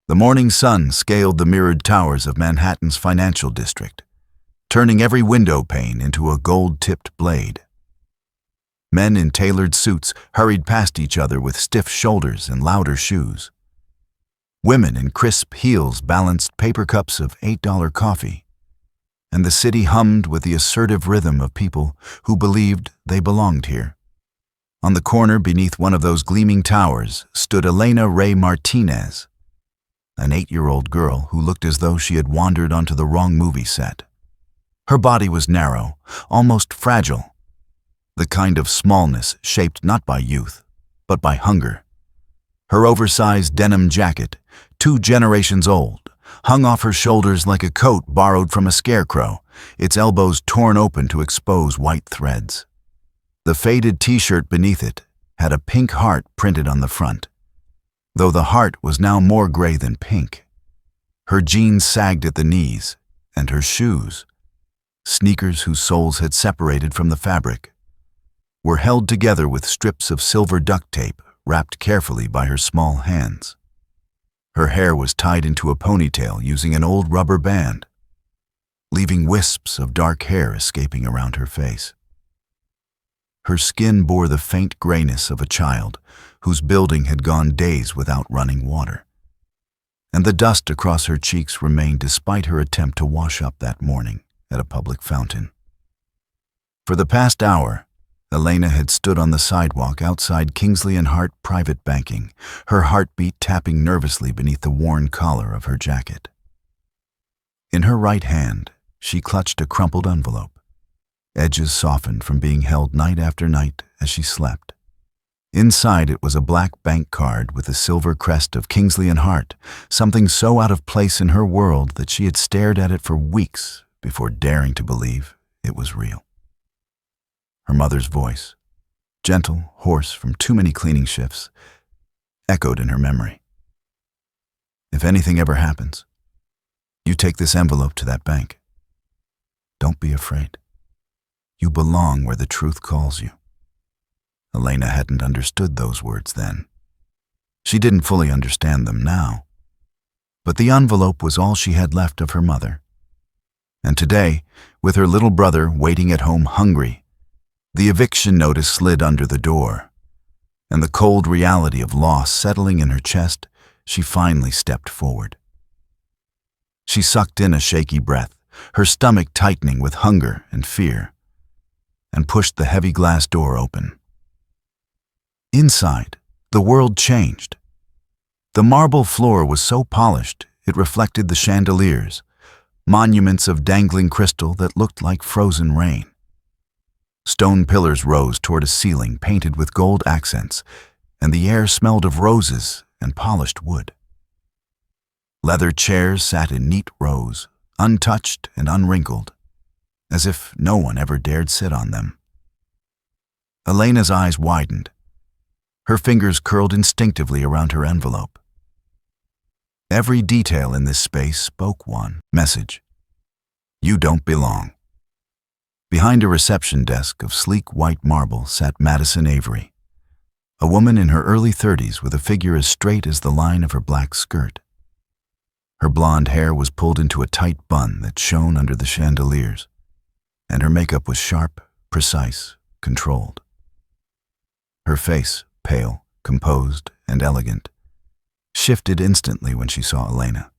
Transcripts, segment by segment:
The morning sun scaled the mirrored towers of Manhattan's financial district, turning every window pane into a gold-tipped blade. Men in tailored suits hurried past each other with stiff shoulders and louder shoes. Women in crisp heels balanced paper cups of $8 coffee, and the city hummed with the assertive rhythm of people who believed they belonged here. On the corner beneath one of those gleaming towers stood Elena Ray Martinez, an 8-year-old girl who looked as though she had wandered onto the wrong movie set. Her body was narrow, almost fragile, the kind of smallness shaped not by youth, but by hunger. Her oversized denim jacket, 2 generations old, hung off her shoulders like a coat borrowed from a scarecrow, its elbows torn open to expose white threads. The faded t-shirt beneath it had a pink heart printed on the front, though the heart was now more gray than pink. Her jeans sagged at the knees, and her shoes, sneakers whose soles had separated from the fabric, were held together with strips of silver duct tape wrapped carefully by her small hands. Her hair was tied into a ponytail using an old rubber band, leaving wisps of dark hair escaping around her face. Her skin bore the faint grayness of a child whose building had gone days without running water, and the dust across her cheeks remained despite her attempt to wash up that morning at a public fountain. For the past hour, Elena had stood on the sidewalk outside Kingsley and Hart Private Banking, her heartbeat tapping nervously beneath the worn collar of her jacket. In her right hand, she clutched a crumpled envelope, edges softened from being held night after night as she slept. Inside it was a black bank card with a silver crest of Kingsley and Hart, something so out of place in her world that she had stared at it for weeks before daring to believe it was real. Her mother's voice, gentle, hoarse from too many cleaning shifts, echoed in her memory. "If anything ever happens, you take this envelope to that bank. Don't be afraid. You belong where the truth calls you." Elena hadn't understood those words then. She didn't fully understand them now. But the envelope was all she had left of her mother. And today, with her little brother waiting at home hungry, the eviction notice slid under the door, and the cold reality of loss settling in her chest, she finally stepped forward. She sucked in a shaky breath, her stomach tightening with hunger and fear, and pushed the heavy glass door open. Inside, the world changed. The marble floor was so polished it reflected the chandeliers, monuments of dangling crystal that looked like frozen rain. Stone pillars rose toward a ceiling painted with gold accents, and the air smelled of roses and polished wood. Leather chairs sat in neat rows, untouched and unwrinkled, as if no one ever dared sit on them. Elena's eyes widened. Her fingers curled instinctively around her envelope. Every detail in this space spoke one message: you don't belong. Behind a reception desk of sleek white marble sat Madison Avery, a woman in her early 30s with a figure as straight as the line of her black skirt. Her blonde hair was pulled into a tight bun that shone under the chandeliers, and her makeup was sharp, precise, controlled. Her face, pale, composed, and elegant, shifted instantly when she saw Elena.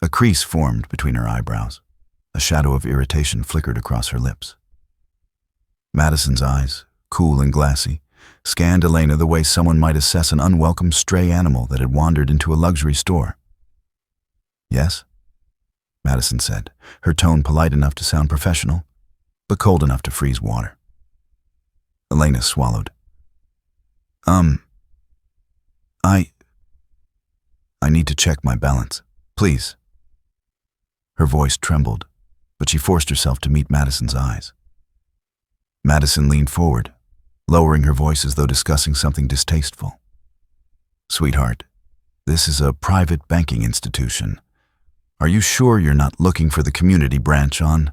A crease formed between her eyebrows. A shadow of irritation flickered across her lips. Madison's eyes, cool and glassy, scanned Elena the way someone might assess an unwelcome stray animal that had wandered into a luxury store. "Yes?" Madison said, her tone polite enough to sound professional, but cold enough to freeze water. Elena swallowed. I need to check my balance, please." Her voice trembled, but she forced herself to meet Madison's eyes. Madison leaned forward, lowering her voice as though discussing something distasteful. "Sweetheart, this is a private banking institution. Are you sure you're not looking for the community branch on?"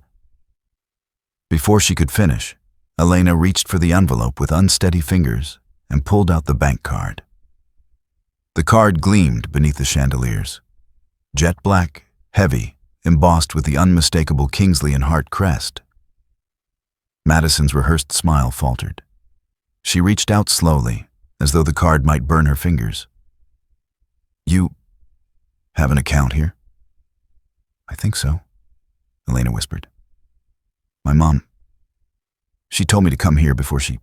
Before she could finish, Elena reached for the envelope with unsteady fingers and pulled out the bank card. The card gleamed beneath the chandeliers. Jet black, heavy, embossed with the unmistakable Kingsley and Hart crest. Madison's rehearsed smile faltered. She reached out slowly, as though the card might burn her fingers. "You have an account here?" "I think so," Elena whispered. "My mom, she told me to come here before she...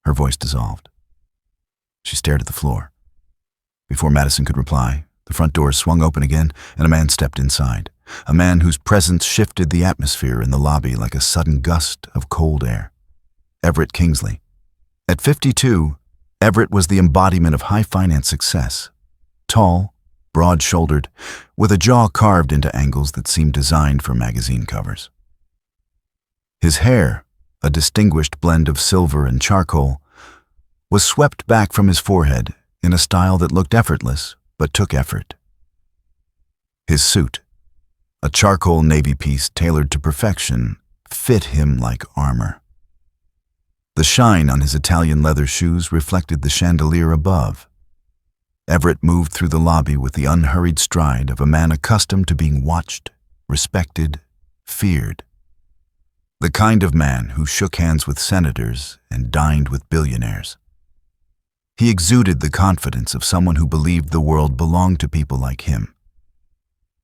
Her voice dissolved. She stared at the floor. Before Madison could reply, the front doors swung open again and a man stepped inside. A man whose presence shifted the atmosphere in the lobby like a sudden gust of cold air. Everett Kingsley. At 52, Everett was the embodiment of high finance success. Tall, broad-shouldered, with a jaw carved into angles that seemed designed for magazine covers. His hair, a distinguished blend of silver and charcoal, was swept back from his forehead in a style that looked effortless but took effort. His suit, a charcoal navy piece tailored to perfection, fit him like armor. The shine on his Italian leather shoes reflected the chandelier above. Everett moved through the lobby with the unhurried stride of a man accustomed to being watched, respected, feared. The kind of man who shook hands with senators and dined with billionaires. He exuded the confidence of someone who believed the world belonged to people like him,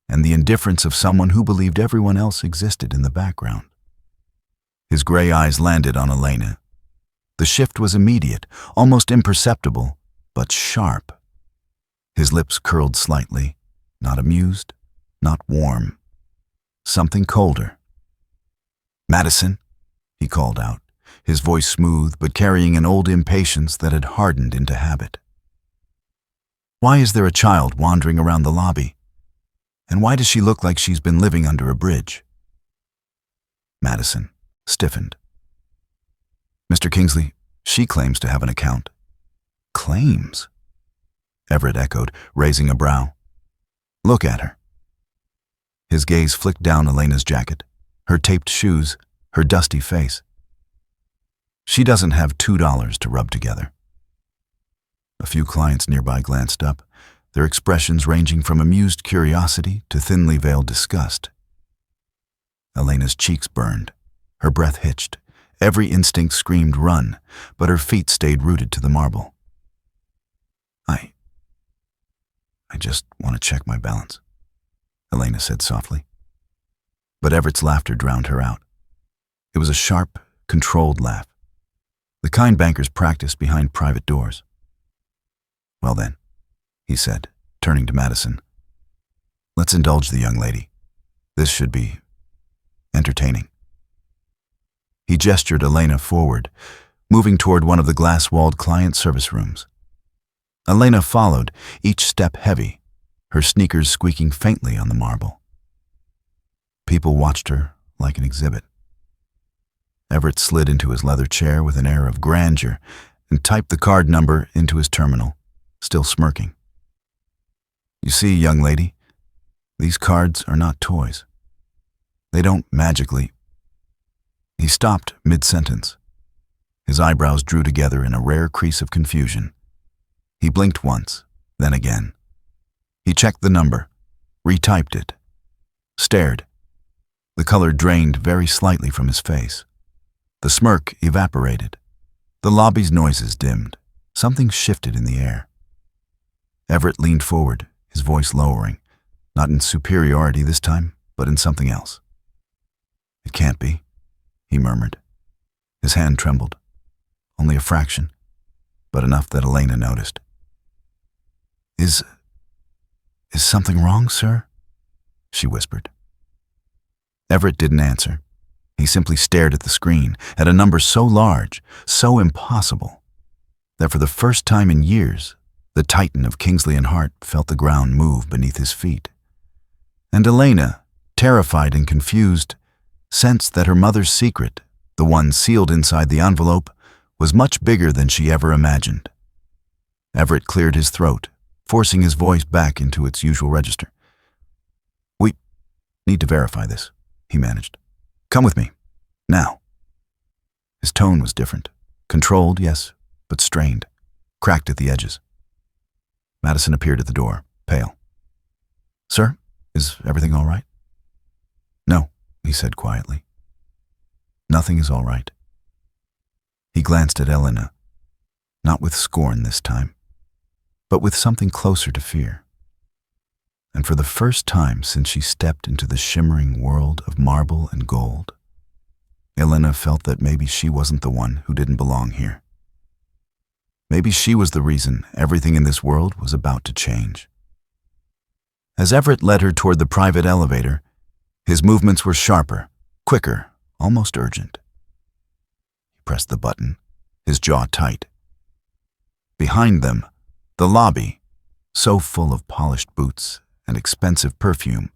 and the indifference of someone who believed everyone else existed in the background. His gray eyes landed on Elena. The shift was immediate, almost imperceptible, but sharp. His lips curled slightly, not amused, not warm. Something colder. "Madison," he called out, his voice smooth but carrying an old impatience that had hardened into habit. "Why is there a child wandering around the lobby? And why does she look like she's been living under a bridge?" Madison stiffened. "Mr. Kingsley, she claims to have an account." "Claims?" Everett echoed, raising a brow. "Look at her." His gaze flicked down Elena's jacket, her taped shoes, her dusty face. "She doesn't have $2 to rub together." A few clients nearby glanced up, their expressions ranging from amused curiosity to thinly veiled disgust. Elena's cheeks burned, her breath hitched. Every instinct screamed run, but her feet stayed rooted to the marble. I just want to check my balance," Elena said softly. But Everett's laughter drowned her out. It was a sharp, controlled laugh, the kind bankers practice behind private doors. "Well then," he said, turning to Madison, "let's indulge the young lady. This should be entertaining." He gestured Elena forward, moving toward one of the glass-walled client service rooms. Elena followed, each step heavy, her sneakers squeaking faintly on the marble. People watched her like an exhibit. Everett slid into his leather chair with an air of grandeur and typed the card number into his terminal, still smirking. "You see, young lady, these cards are not toys. They don't magically..." He stopped mid-sentence. His eyebrows drew together in a rare crease of confusion. He blinked once, then again. He checked the number, retyped it, stared. The color drained very slightly from his face. The smirk evaporated. The lobby's noises dimmed. Something shifted in the air. Everett leaned forward, his voice lowering, not in superiority this time, but in something else. "It can't be," he murmured. His hand trembled. Only a fraction, but enough that Elena noticed. Is something wrong, sir?" she whispered. Everett didn't answer. He simply stared at the screen, at a number so large, so impossible, that for the first time in years, the titan of Kingsley and Hart felt the ground move beneath his feet. And Elena, terrified and confused, sensed that her mother's secret, the one sealed inside the envelope, was much bigger than she ever imagined. Everett cleared his throat, forcing his voice back into its usual register. "We need to verify this," he managed. "Come with me. Now." His tone was different. Controlled, yes, but strained. cracked at the edges. Madison appeared at the door, pale. "Sir, is everything all right?" "No," he said quietly. "Nothing is all right." He glanced at Elena, not with scorn this time, but with something closer to fear. And for the first time since she stepped into the shimmering world of marble and gold, Elena felt that maybe she wasn't the one who didn't belong here. Maybe she was the reason everything in this world was about to change. As Everett led her toward the private elevator, his movements were sharper, quicker, almost urgent. He pressed the button, his jaw tight. Behind them, the lobby, so full of polished boots and expensive perfume,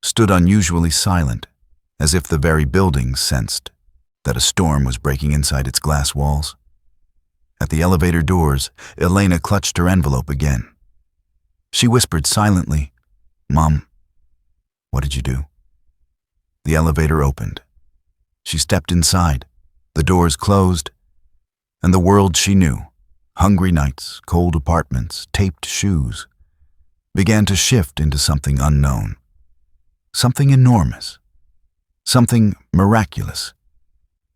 stood unusually silent, as if the very building sensed that a storm was breaking inside its glass walls. At the elevator doors, Elena clutched her envelope again. She whispered silently, "Mom, what did you do?" The elevator opened. She stepped inside, the doors closed, and the world she knew, hungry nights, cold apartments, taped shoes, began to shift into something unknown, something enormous, something miraculous,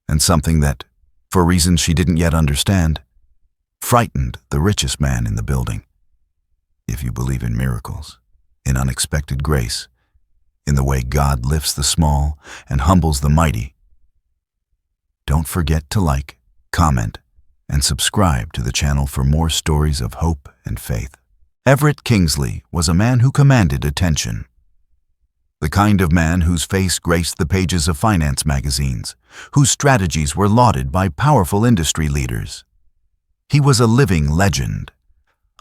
and something that, for reasons she didn't yet understand, frightened the richest man in the building. If you believe in miracles, in unexpected grace, in the way God lifts the small and humbles the mighty. Don't forget to like, comment, and subscribe to the channel for more stories of hope and faith. Everett Kingsley was a man who commanded attention. The kind of man whose face graced the pages of finance magazines, whose strategies were lauded by powerful industry leaders. He was a living legend,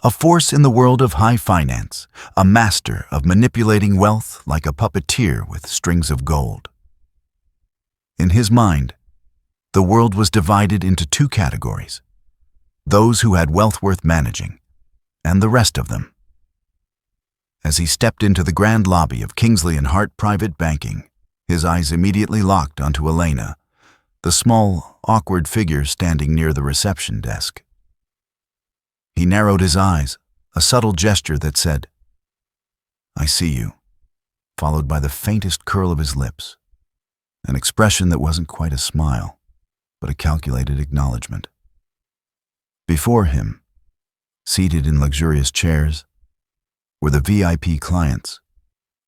a force in the world of high finance, a master of manipulating wealth like a puppeteer with strings of gold. In his mind, the world was divided into two categories: those who had wealth worth managing, and the rest of them. As he stepped into the grand lobby of Kingsley and Hart Private Banking, his eyes immediately locked onto Elena, the small, awkward figure standing near the reception desk. He narrowed his eyes, a subtle gesture that said, "I see you," followed by the faintest curl of his lips, an expression that wasn't quite a smile, but a calculated acknowledgement. Before him, seated in luxurious chairs, were the VIP clients,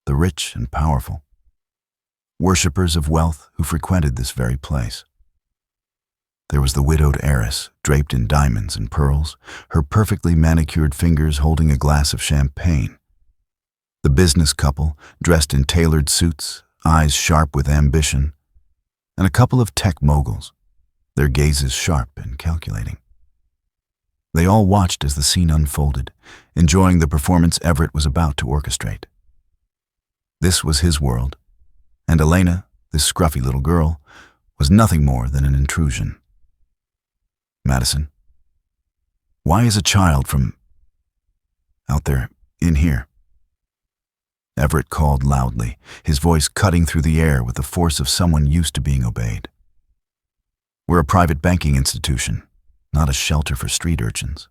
the rich and powerful, worshippers of wealth who frequented this very place. There was the widowed heiress, draped in diamonds and pearls, her perfectly manicured fingers holding a glass of champagne. The business couple, dressed in tailored suits, eyes sharp with ambition, and a couple of tech moguls, their gazes sharp and calculating. They all watched as the scene unfolded, enjoying the performance Everett was about to orchestrate. This was his world, and Elena, this scruffy little girl, was nothing more than an intrusion. "Madison, why is a child from out there in here?" Everett called loudly, his voice cutting through the air with the force of someone used to being obeyed. "We're a private banking institution, not a shelter for street urchins."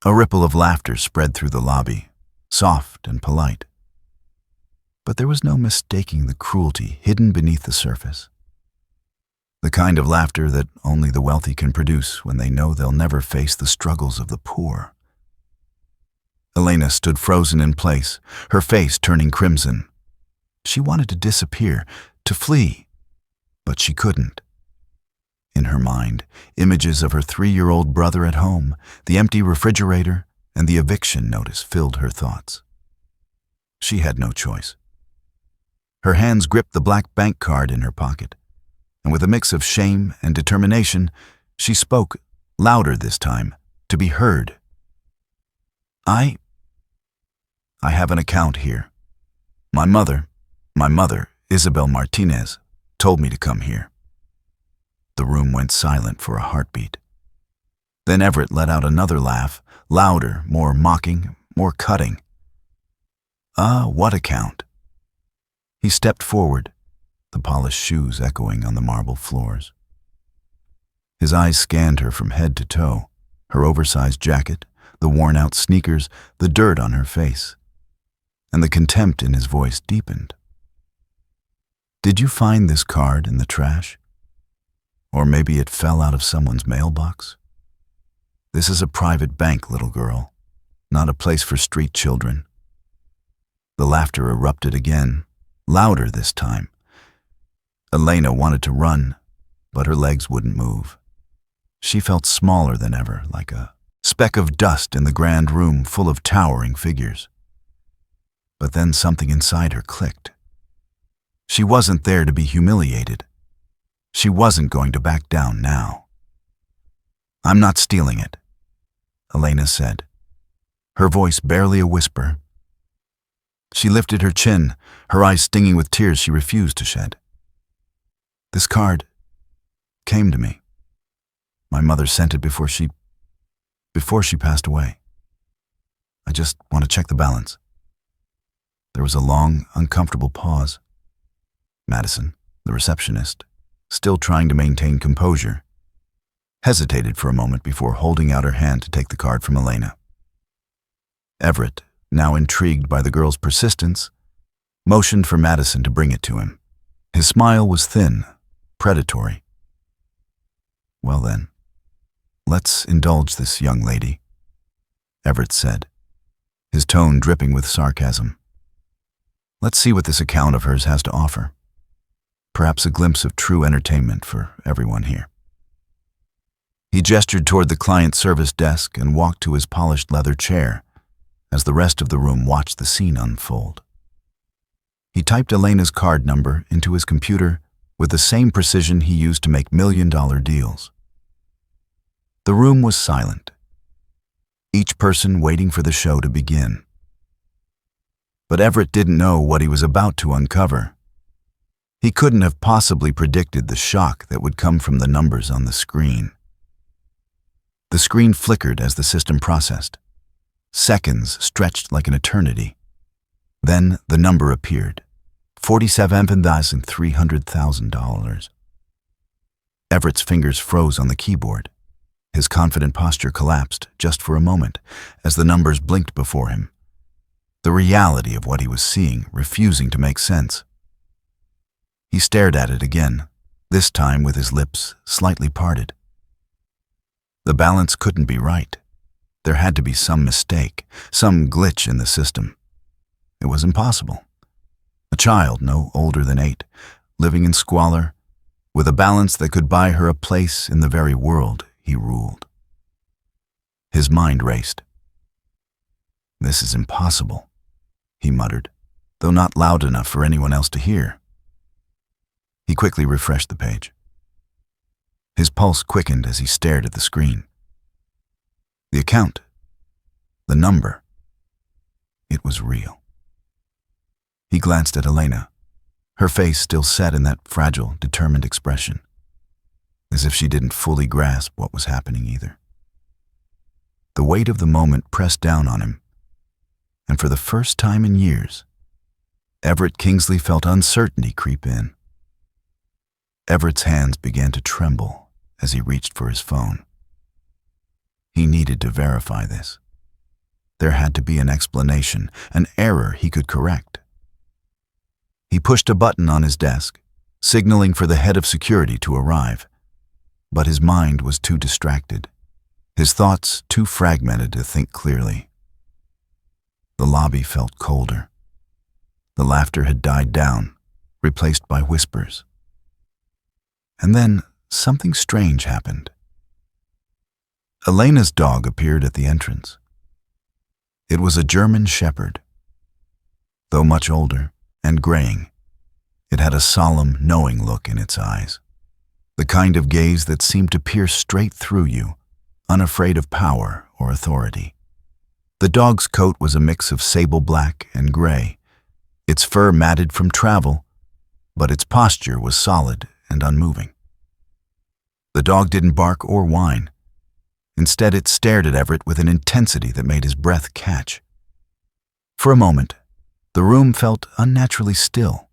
A ripple of laughter spread through the lobby, soft and polite. But there was no mistaking the cruelty hidden beneath the surface. The kind of laughter that only the wealthy can produce when they know they'll never face the struggles of the poor. Elena stood frozen in place, her face turning crimson. She wanted to disappear, to flee, but she couldn't. In her mind, images of her 3-year-old brother at home, the empty refrigerator, and the eviction notice filled her thoughts. She had no choice. Her hands gripped the black bank card in her pocket, and with a mix of shame and determination, she spoke, louder this time, to be heard. I have an account here. My mother, Isabel Martinez, told me to come here." The room went silent for a heartbeat. Then Everett let out another laugh, louder, more mocking, more cutting. What account?" He stepped forward, the polished shoes echoing on the marble floors. His eyes scanned her from head to toe, her oversized jacket, the worn-out sneakers, the dirt on her face. And the contempt in his voice deepened. "Did you find this card in the trash? Or maybe it fell out of someone's mailbox? This is a private bank, little girl, not a place for street children." The laughter erupted again, louder this time. Elena wanted to run, but her legs wouldn't move. She felt smaller than ever, like a speck of dust in the grand room full of towering figures. But then something inside her clicked. She wasn't there to be humiliated. She wasn't going to back down now. "I'm not stealing it," Elena said, her voice barely a whisper. She lifted her chin, her eyes stinging with tears she refused to shed. "This card came to me. My mother sent it before she passed away. I just want to check the balance." There was a long, uncomfortable pause. Madison, the receptionist, still trying to maintain composure, hesitated for a moment before holding out her hand to take the card from Elena. Everett, now intrigued by the girl's persistence, motioned for Madison to bring it to him. His smile was thin, predatory. "Well then, let's indulge this young lady," Everett said, his tone dripping with sarcasm. "Let's see what this account of hers has to offer. Perhaps a glimpse of true entertainment for everyone here." He gestured toward the client service desk and walked to his polished leather chair as the rest of the room watched the scene unfold. He typed Elena's card number into his computer with the same precision he used to make million-dollar deals. The room was silent, each person waiting for the show to begin. But Everett didn't know what he was about to uncover. He couldn't have possibly predicted the shock that would come from the numbers on the screen. The screen flickered as the system processed. Seconds stretched like an eternity. Then the number appeared, $47,300,000. Everett's fingers froze on the keyboard. His confident posture collapsed just for a moment as the numbers blinked before him, the reality of what he was seeing refusing to make sense. He stared at it again, this time with his lips slightly parted. The balance couldn't be right. There had to be some mistake, some glitch in the system. It was impossible. A child no older than 8, living in squalor, with a balance that could buy her a place in the very world he ruled. His mind raced. "This is impossible," he muttered, though not loud enough for anyone else to hear. He quickly refreshed the page. His pulse quickened as he stared at the screen. The account, the number, it was real. He glanced at Elena, her face still set in that fragile, determined expression, as if she didn't fully grasp what was happening either. The weight of the moment pressed down on him, and for the first time in years, Everett Kingsley felt uncertainty creep in. Everett's hands began to tremble as he reached for his phone. He needed to verify this. There had to be an explanation, an error he could correct. He pushed a button on his desk, signaling for the head of security to arrive. But his mind was too distracted, his thoughts too fragmented to think clearly. The lobby felt colder. The laughter had died down, replaced by whispers. And then something strange happened. Elena's dog appeared at the entrance. It was a German shepherd. Though much older and graying, it had a solemn, knowing look in its eyes, the kind of gaze that seemed to pierce straight through you, unafraid of power or authority. The dog's coat was a mix of sable black and gray, its fur matted from travel, but its posture was solid and unmoving. The dog didn't bark or whine. Instead, it stared at Everett with an intensity that made his breath catch. For a moment, the room felt unnaturally still.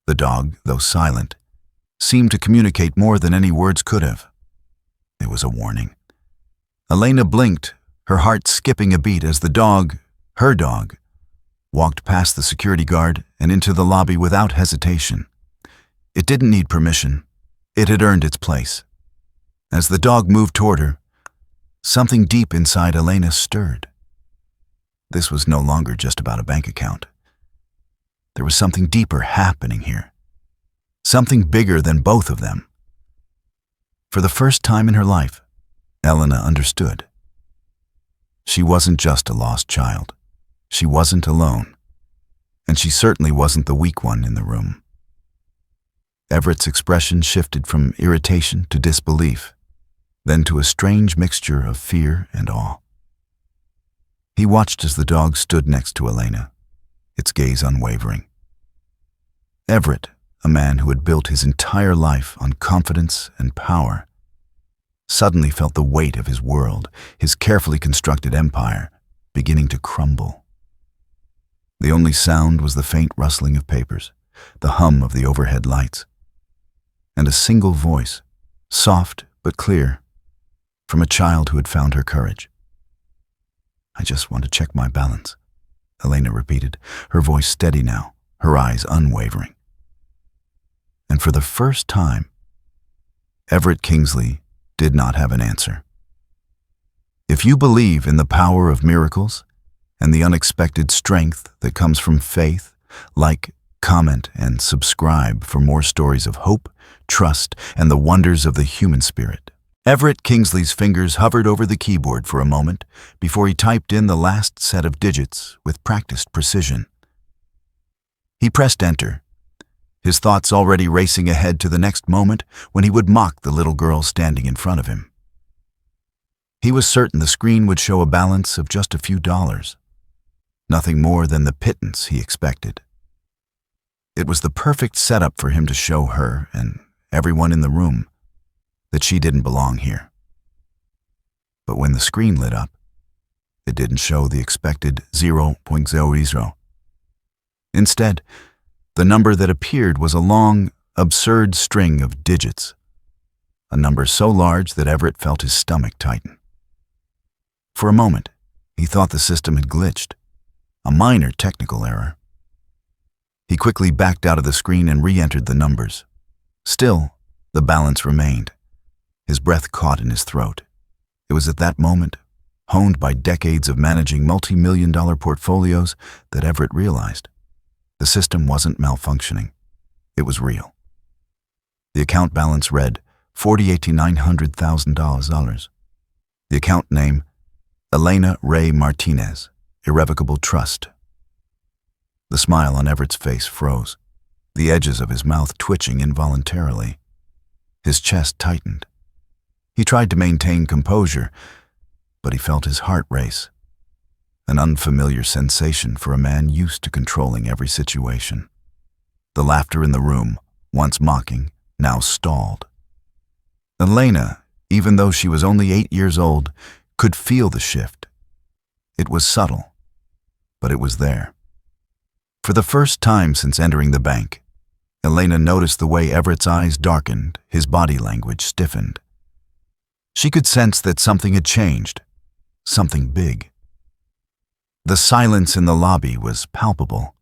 The dog, though silent, seemed to communicate more than any words could have. It was a warning. Elena blinked, her heart skipping a beat as the dog, her dog, walked past the security guard and into the lobby without hesitation. It didn't need permission. It had earned its place. As the dog moved toward her, something deep inside Elena stirred. This was no longer just about a bank account. There was something deeper happening here. Something bigger than both of them. For the first time in her life, Elena understood. She wasn't just a lost child. She wasn't alone. And she certainly wasn't the weak one in the room. Everett's expression shifted from irritation to disbelief, then to a strange mixture of fear and awe. He watched as the dog stood next to Elena, its gaze unwavering. Everett, a man who had built his entire life on confidence and power, suddenly felt the weight of his world, his carefully constructed empire, beginning to crumble. The only sound was the faint rustling of papers, the hum of the overhead lights, and a single voice, soft but clear, from a child who had found her courage. "I just want to check my balance," Elena repeated, her voice steady now, her eyes unwavering. And for the first time, Everett Kingsley did not have an answer. If you believe in the power of miracles and the unexpected strength that comes from faith, like, comment, and subscribe for more stories of hope, trust, and the wonders of the human spirit. Everett Kingsley's fingers hovered over the keyboard for a moment before he typed in the last set of digits with practiced precision. He pressed enter, his thoughts already racing ahead to the next moment when he would mock the little girl standing in front of him. He was certain the screen would show a balance of just a few dollars, nothing more than the pittance he expected. It was the perfect setup for him to show her and everyone in the room that she didn't belong here. But when the screen lit up, it didn't show the expected 0.00. Instead, the number that appeared was a long, absurd string of digits, a number so large that Everett felt his stomach tighten. For a moment, he thought the system had glitched, a minor technical error. He quickly backed out of the screen and re-entered the numbers. Still, the balance remained. His breath caught in his throat. It was at that moment, honed by decades of managing multi-million-dollar portfolios, that Everett realized the system wasn't malfunctioning. It was real. The account balance read $48,900,000. The account name, Elena Ray Martinez, Irrevocable Trust. The smile on Everett's face froze, the edges of his mouth twitching involuntarily. His chest tightened. He tried to maintain composure, but he felt his heart race, an unfamiliar sensation for a man used to controlling every situation. The laughter in the room, once mocking, now stalled. Elena, even though she was only 8 years old, could feel the shift. It was subtle, but it was there. For the first time since entering the bank, Elena noticed the way Everett's eyes darkened, his body language stiffened. She could sense that something had changed, something big. The silence in the lobby was palpable.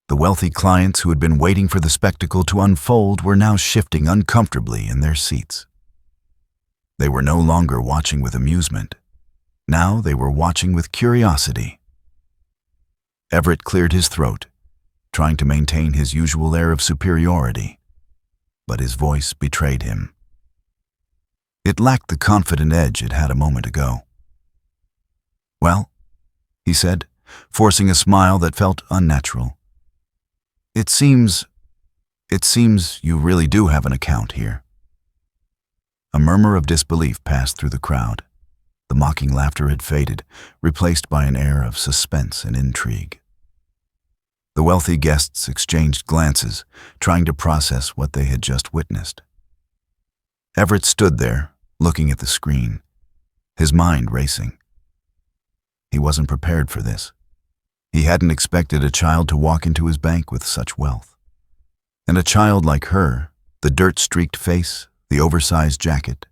The wealthy clients who had been waiting for the spectacle to unfold were now shifting uncomfortably in their seats. They were no longer watching with amusement. Now they were watching with curiosity. Everett cleared his throat, trying to maintain his usual air of superiority, but his voice betrayed him. It lacked the confident edge it had a moment ago. "Well," he said, forcing a smile that felt unnatural. It seems you really do have an account here." A murmur of disbelief passed through the crowd. The mocking laughter had faded, replaced by an air of suspense and intrigue. The wealthy guests exchanged glances, trying to process what they had just witnessed. Everett stood there, looking at the screen, his mind racing. He wasn't prepared for this. He hadn't expected a child to walk into his bank with such wealth. And a child like her, the dirt-streaked face, the oversized jacket,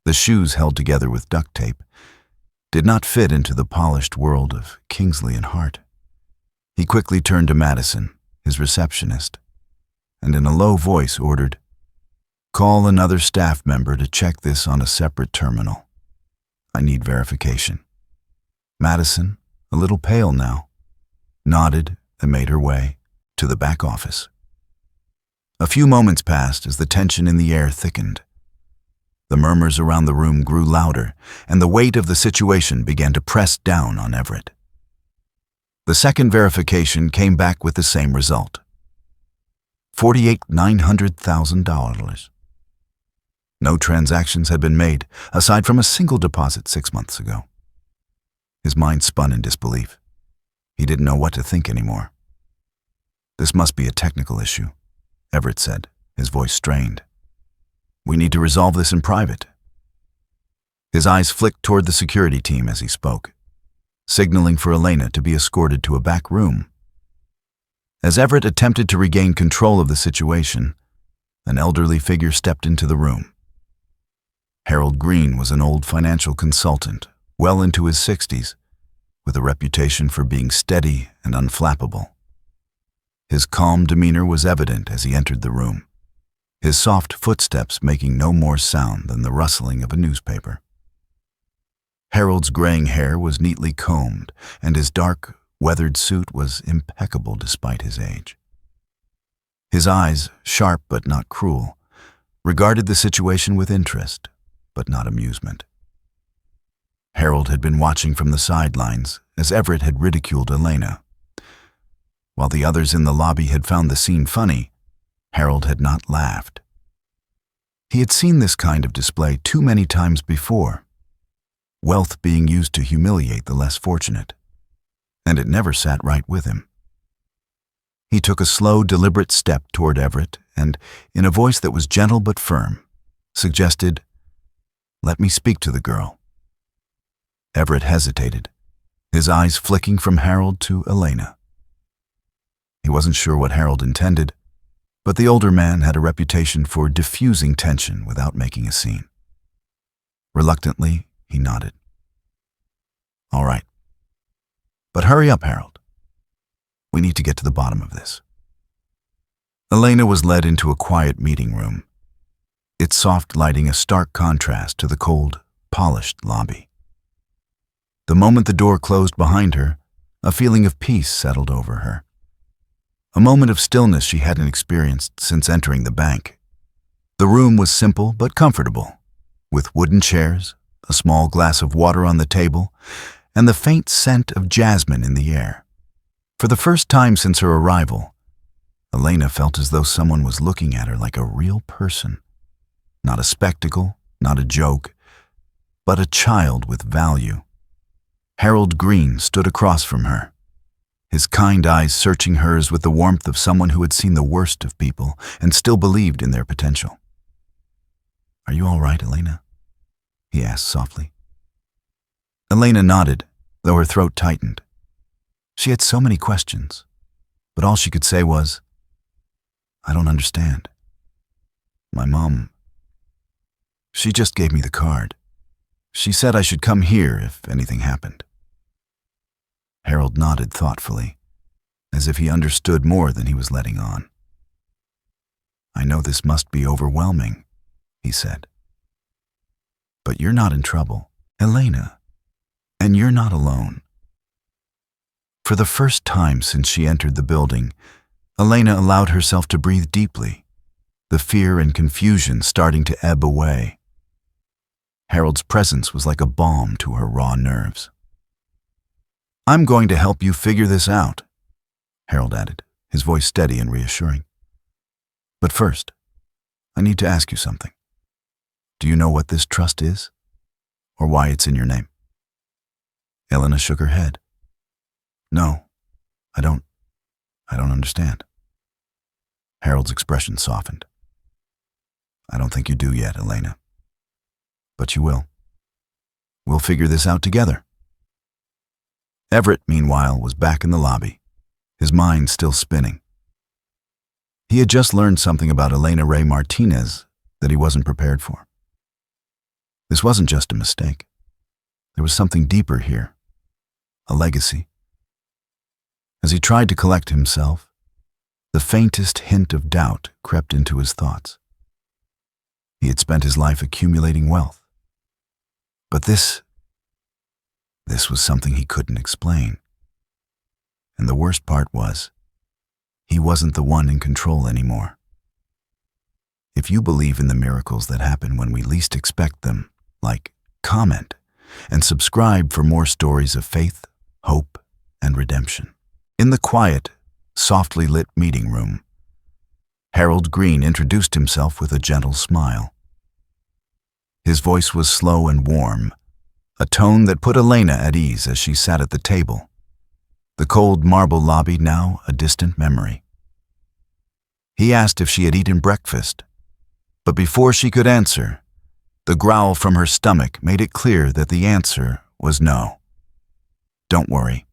The shoes, held together with duct tape, did not fit into the polished world of Kingsley and Hart. He quickly turned to Madison, his receptionist, and in a low voice ordered, "Call another staff member to check this on a separate terminal. I need verification." Madison, a little pale now, nodded and made her way to the back office. A few moments passed as the tension in the air thickened. The murmurs around the room grew louder, and the weight of the situation began to press down on Everett. The second verification came back with the same result: $48,900,000. No transactions had been made, aside from a single deposit 6 months ago. His mind spun in disbelief. He didn't know what to think anymore. "This must be a technical issue," Everett said, his voice strained. "We need to resolve this in private." His eyes flicked toward the security team as he spoke, signaling for Elena to be escorted to a back room. As Everett attempted to regain control of the situation, an elderly figure stepped into the room. Harold Green was an old financial consultant, well into his 60s, with a reputation for being steady and unflappable. His calm demeanor was evident as he entered the room, his soft footsteps making no more sound than the rustling of a newspaper. Harold's graying hair was neatly combed, and his dark, weathered suit was impeccable despite his age. His eyes, sharp but not cruel, regarded the situation with interest, but not amusement. Harold had been watching from the sidelines as Everett had ridiculed Elena. While the others in the lobby had found the scene funny, Harold had not laughed. He had seen this kind of display too many times before, wealth being used to humiliate the less fortunate, and it never sat right with him. He took a slow, deliberate step toward Everett and, in a voice that was gentle but firm, suggested, "Let me speak to the girl." Everett hesitated, his eyes flicking from Harold to Elena. He wasn't sure what Harold intended, but the older man had a reputation for diffusing tension without making a scene. Reluctantly, he nodded. "All right. But hurry up, Harold. We need to get to the bottom of this." Elena was led into a quiet meeting room, its soft lighting a stark contrast to the cold, polished lobby. The moment the door closed behind her, a feeling of peace settled over her. A moment of stillness she hadn't experienced since entering the bank. The room was simple but comfortable, with wooden chairs, a small glass of water on the table, and the faint scent of jasmine in the air. For the first time since her arrival, Elena felt as though someone was looking at her like a real person. Not a spectacle, not a joke, but a child with value. Harold Green stood across from her, his kind eyes searching hers with the warmth of someone who had seen the worst of people and still believed in their potential. "Are you all right, Elena?" he asked softly. Elena nodded, though her throat tightened. She had so many questions, but all she could say was, "I don't understand. My mom, she just gave me the card. She said I should come here if anything happened." Harold nodded thoughtfully, as if he understood more than he was letting on. "I know this must be overwhelming," he said. "But you're not in trouble, Elena, and you're not alone." For the first time since she entered the building, Elena allowed herself to breathe deeply, the fear and confusion starting to ebb away. Harold's presence was like a balm to her raw nerves. "I'm going to help you figure this out," Harold added, his voice steady and reassuring. "But first, I need to ask you something. Do you know what this trust is, or why it's in your name?" Elena shook her head. "No, I don't understand." Harold's expression softened. "I don't think you do yet, Elena. But you will. We'll figure this out together." Everett, meanwhile, was back in the lobby, his mind still spinning. He had just learned something about Elena Ray Martinez that he wasn't prepared for. This wasn't just a mistake. There was something deeper here, a legacy. As he tried to collect himself, the faintest hint of doubt crept into his thoughts. He had spent his life accumulating wealth. But this was something he couldn't explain. And the worst part was, he wasn't the one in control anymore. If you believe in the miracles that happen when we least expect them, like, comment, and subscribe for more stories of faith, hope, and redemption. In the quiet, softly lit meeting room, Harold Green introduced himself with a gentle smile. His voice was slow and warm, a tone that put Elena at ease as she sat at the table, the cold marble lobby now a distant memory. He asked if she had eaten breakfast, but before she could answer, the growl from her stomach made it clear that the answer was no. "Don't worry,"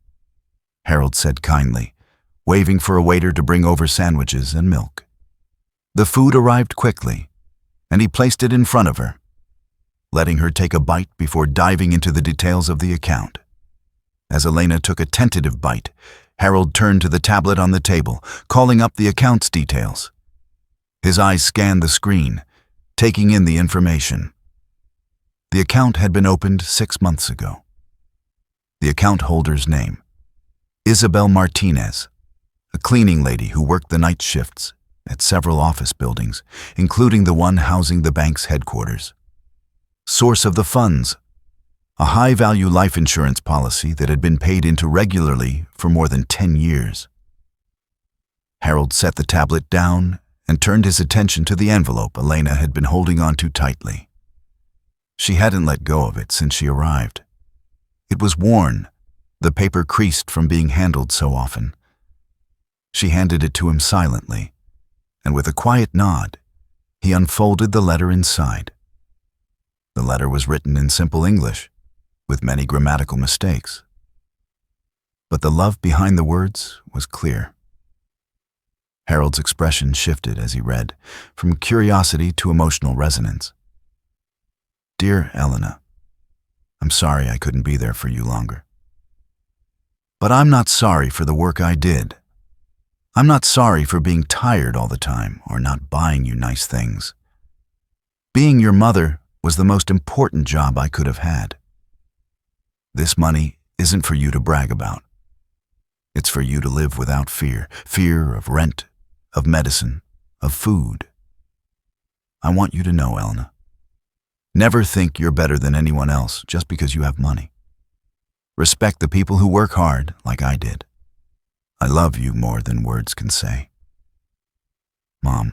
Harold said kindly, waving for a waiter to bring over sandwiches and milk. The food arrived quickly, and he placed it in front of her, letting her take a bite before diving into the details of the account. As Elena took a tentative bite, Harold turned to the tablet on the table, calling up the account's details. His eyes scanned the screen, taking in the information. The account had been opened 6 months ago. The account holder's name, Isabel Martinez, a cleaning lady who worked the night shifts at several office buildings, including the one housing the bank's headquarters. Source of the funds, a high-value life insurance policy that had been paid into regularly for more than 10 years. Harold set the tablet down and turned his attention to the envelope Elena had been holding on to tightly. She hadn't let go of it since she arrived. It was worn, the paper creased from being handled so often. She handed it to him silently, and with a quiet nod, he unfolded the letter inside. The letter was written in simple English, with many grammatical mistakes. But the love behind the words was clear. Harold's expression shifted as he read, from curiosity to emotional resonance. "Dear Elena, I'm sorry I couldn't be there for you longer. But I'm not sorry for the work I did. I'm not sorry for being tired all the time or not buying you nice things. Being your mother was the most important job I could have had. This money isn't for you to brag about. It's for you to live without fear, fear of rent, of medicine, of food. I want you to know, Elena, never think you're better than anyone else just because you have money. Respect the people who work hard like I did. I love you more than words can say. Mom."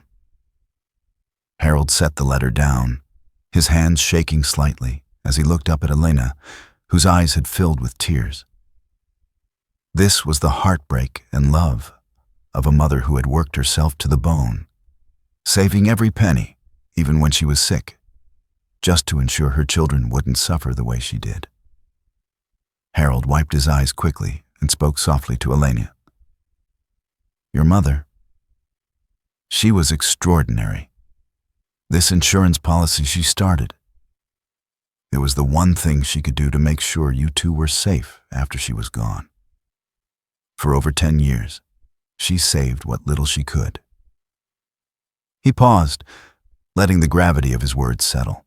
Harold set the letter down, his hands shaking slightly as he looked up at Elena, whose eyes had filled with tears. This was the heartbreak and love of a mother who had worked herself to the bone, saving every penny, even when she was sick, just to ensure her children wouldn't suffer the way she did. Harold wiped his eyes quickly and spoke softly to Elena. "Your mother, she was extraordinary. This insurance policy she started, it was the one thing she could do to make sure you two were safe after she was gone. For over 10 years, she saved what little she could." He paused, letting the gravity of his words settle.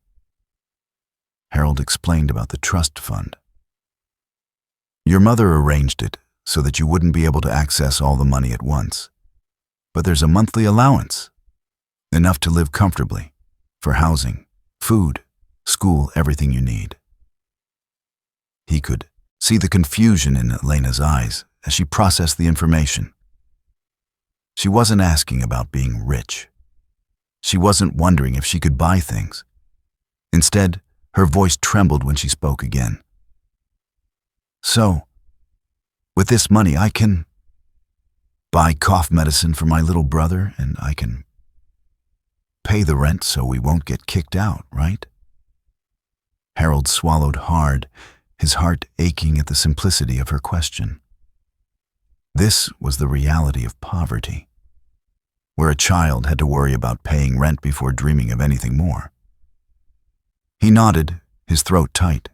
Harold explained about the trust fund. "Your mother arranged it so that you wouldn't be able to access all the money at once. But there's a monthly allowance, enough to live comfortably, for housing, food, school, everything you need." He could see the confusion in Elena's eyes as she processed the information. She wasn't asking about being rich. She wasn't wondering if she could buy things. Instead, her voice trembled when she spoke again. "So, with this money I can buy cough medicine for my little brother, and I can pay the rent so we won't get kicked out, right?" Harold swallowed hard, his heart aching at the simplicity of her question. This was the reality of poverty, where a child had to worry about paying rent before dreaming of anything more. He nodded his throat tight.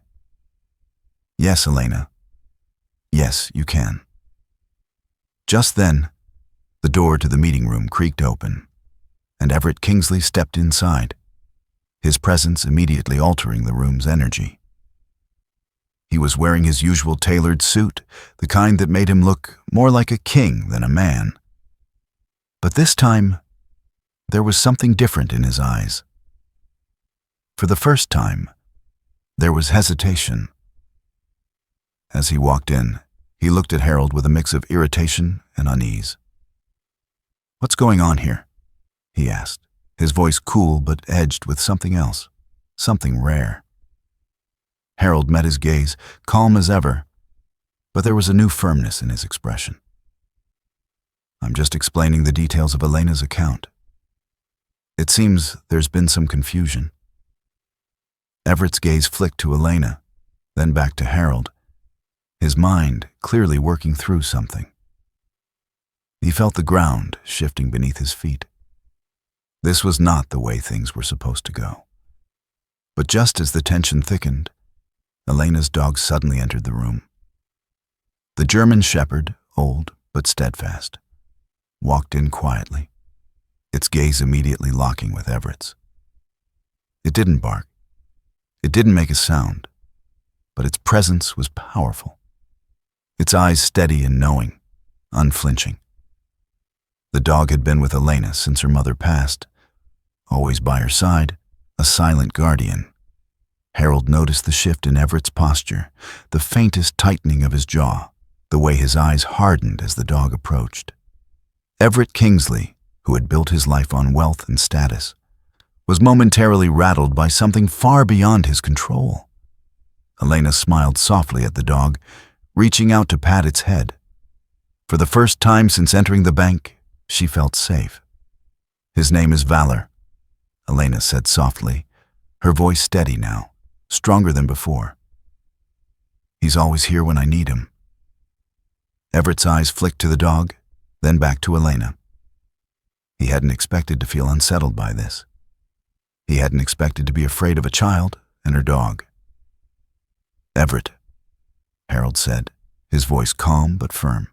"Yes, Elena. Yes, you can." Just then, the door to the meeting room creaked open, and Everett Kingsley stepped inside, his presence immediately altering the room's energy. He was wearing his usual tailored suit, the kind that made him look more like a king than a man. But this time, there was something different in his eyes. For the first time, there was hesitation. As he walked in, he looked at Harold with a mix of irritation and unease. "What's going on here?" he asked, his voice cool but edged with something else, something rare. Harold met his gaze, calm as ever, but there was a new firmness in his expression. "I'm just explaining the details of Elena's account. It seems there's been some confusion." Everett's gaze flicked to Elena, then back to Harold, his mind clearly working through something. He felt the ground shifting beneath his feet. This was not the way things were supposed to go. But just as the tension thickened, Elena's dog suddenly entered the room. The German shepherd, old but steadfast, walked in quietly, its gaze immediately locking with Everett's. It didn't bark. It didn't make a sound, but its presence was powerful. Its eyes steady and knowing, unflinching. The dog had been with Elena since her mother passed, always by her side, a silent guardian. Harold noticed the shift in Everett's posture, the faintest tightening of his jaw, the way his eyes hardened as the dog approached. Everett Kingsley, who had built his life on wealth and status, was momentarily rattled by something far beyond his control. Elena smiled softly at the dog, reaching out to pat its head. For the first time since entering the bank, she felt safe. "His name is Valor," Elena said softly, her voice steady now, stronger than before. "He's always here when I need him." Everett's eyes flicked to the dog, then back to Elena. He hadn't expected to feel unsettled by this. He hadn't expected to be afraid of a child and her dog. "Everett," Harold said, his voice calm but firm.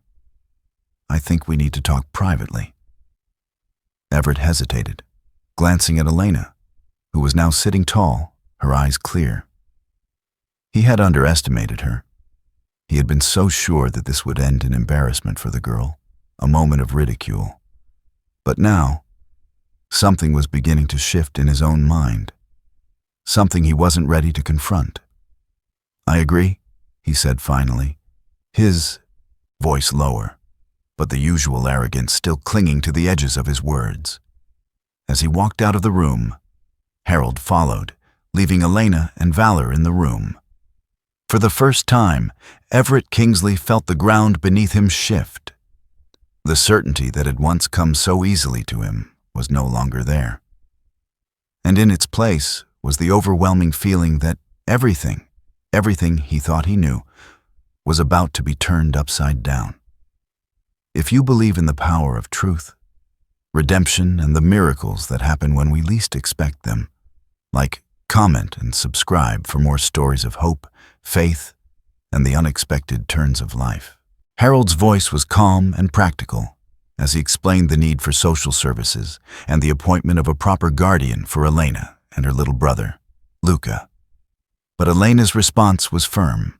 "I think we need to talk privately." Everett hesitated, glancing at Elena, who was now sitting tall, her eyes clear. He had underestimated her. He had been so sure that this would end in embarrassment for the girl, a moment of ridicule. But now, something was beginning to shift in his own mind, something he wasn't ready to confront. "I agree," he said finally, his voice lower, but the usual arrogance still clinging to the edges of his words. As he walked out of the room, Harold followed, leaving Elena and Valor in the room. For the first time, Everett Kingsley felt the ground beneath him shift. The certainty that had once come so easily to him was no longer there. And in its place was the overwhelming feeling that everything he thought he knew, was about to be turned upside down. If you believe in the power of truth, redemption, and the miracles that happen when we least expect them, like comment and subscribe for more stories of hope, faith, and the unexpected turns of life. Harold's voice was calm and practical as he explained the need for social services and the appointment of a proper guardian for Elena and her little brother, Luca. But Elena's response was firm,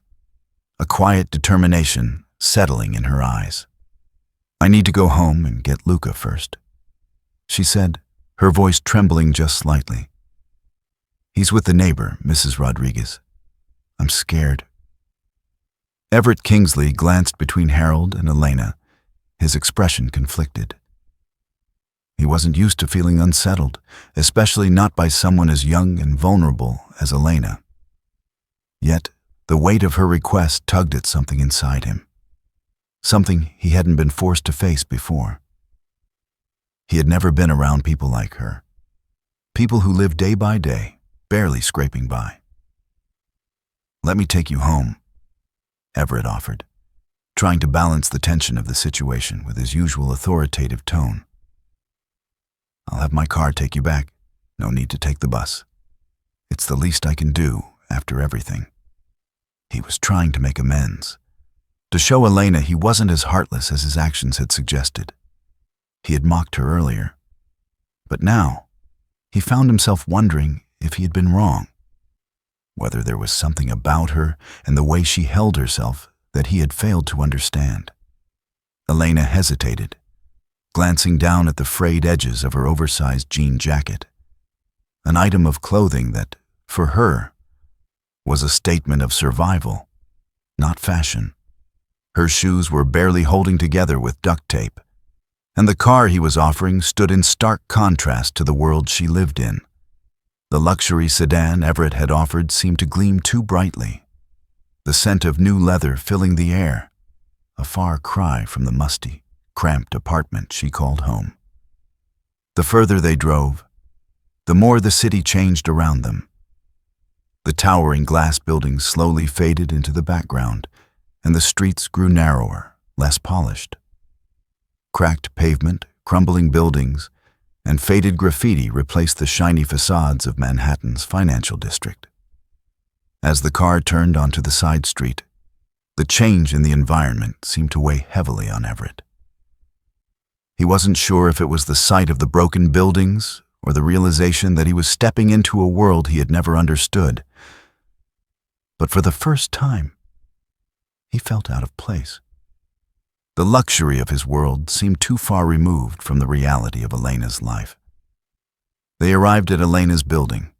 a quiet determination settling in her eyes. "I need to go home and get Luca first," she said, her voice trembling just slightly. "He's with the neighbor, Mrs. Rodriguez. I'm scared." Everett Kingsley glanced between Harold and Elena, his expression conflicted. He wasn't used to feeling unsettled, especially not by someone as young and vulnerable as Elena. Yet, the weight of her request tugged at something inside him, something he hadn't been forced to face before. He had never been around people like her, people who lived day by day, barely scraping by. "Let me take you home," Everett offered, trying to balance the tension of the situation with his usual authoritative tone. "I'll have my car take you back. No need to take the bus. It's the least I can do, after everything. He was trying to make amends, to show Elena he wasn't as heartless as his actions had suggested. He had mocked her earlier, but now he found himself wondering if he had been wrong, whether there was something about her and the way she held herself that he had failed to understand. Elena hesitated, glancing down at the frayed edges of her oversized jean jacket, an item of clothing that, for her, was a statement of survival, not fashion. Her shoes were barely holding together with duct tape, and the car he was offering stood in stark contrast to the world she lived in. The luxury sedan Everett had offered seemed to gleam too brightly, the scent of new leather filling the air, a far cry from the musty, cramped apartment she called home. The further they drove, the more the city changed around them. The towering glass buildings slowly faded into the background, and the streets grew narrower, less polished. Cracked pavement, crumbling buildings, and faded graffiti replaced the shiny facades of Manhattan's financial district. As the car turned onto the side street, the change in the environment seemed to weigh heavily on Everett. He wasn't sure if it was the sight of the broken buildings or the realization that he was stepping into a world he had never understood. But for the first time, he felt out of place. The luxury of his world seemed too far removed from the reality of Elena's life. They arrived at Elena's building,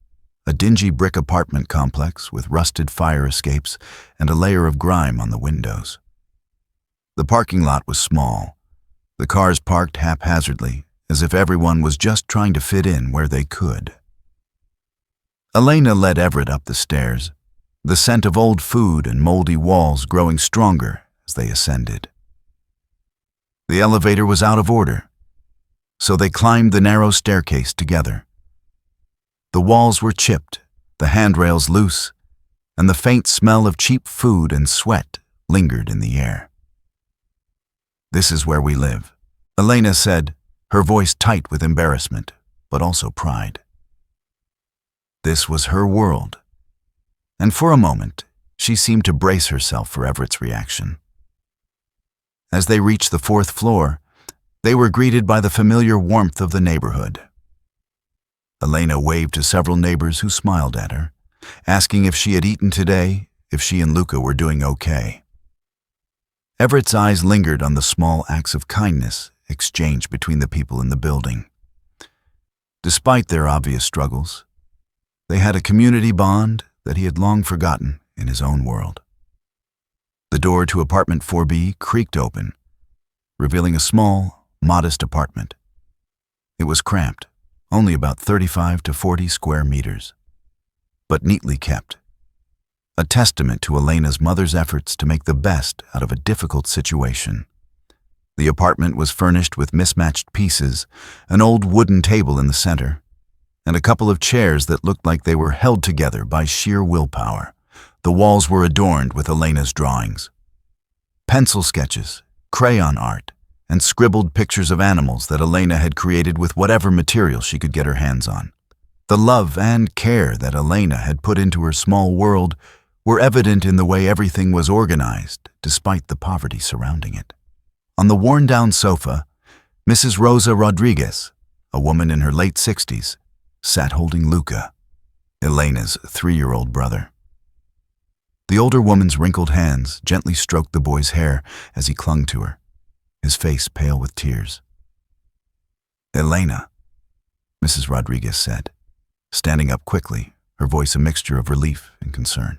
a dingy brick apartment complex with rusted fire escapes and a layer of grime on the windows. The parking lot was small, the cars parked haphazardly, as if everyone was just trying to fit in where they could. Elena led Everett up the stairs, the scent of old food and moldy walls growing stronger as they ascended. The elevator was out of order, so they climbed the narrow staircase together. The walls were chipped, the handrails loose, and the faint smell of cheap food and sweat lingered in the air. "This is where we live," Elena said, her voice tight with embarrassment, but also pride. This was her world, and for a moment, she seemed to brace herself for Everett's reaction. As they reached the 4th floor, they were greeted by the familiar warmth of the neighborhood. Elena waved to several neighbors who smiled at her, asking if she had eaten today, if she and Luca were doing okay. Everett's eyes lingered on the small acts of kindness exchanged between the people in the building. Despite their obvious struggles, they had a community bond that he had long forgotten in his own world. The door to apartment 4B creaked open, revealing a small, modest apartment. It was cramped, only about 35 to 40 square meters, but neatly kept, a testament to Elena's mother's efforts to make the best out of a difficult situation. The apartment was furnished with mismatched pieces, an old wooden table in the center, and a couple of chairs that looked like they were held together by sheer willpower. The walls were adorned with Elena's drawings. Pencil sketches, crayon art, and scribbled pictures of animals that Elena had created with whatever material she could get her hands on. The love and care that Elena had put into her small world were evident in the way everything was organized, despite the poverty surrounding it. On the worn-down sofa, Mrs. Rosa Rodriguez, a woman in her late 60s, sat holding Luca, Elena's 3-year-old brother. The older woman's wrinkled hands gently stroked the boy's hair as he clung to her, his face pale with tears. "Elena," Mrs. Rodriguez said, standing up quickly, her voice a mixture of relief and concern.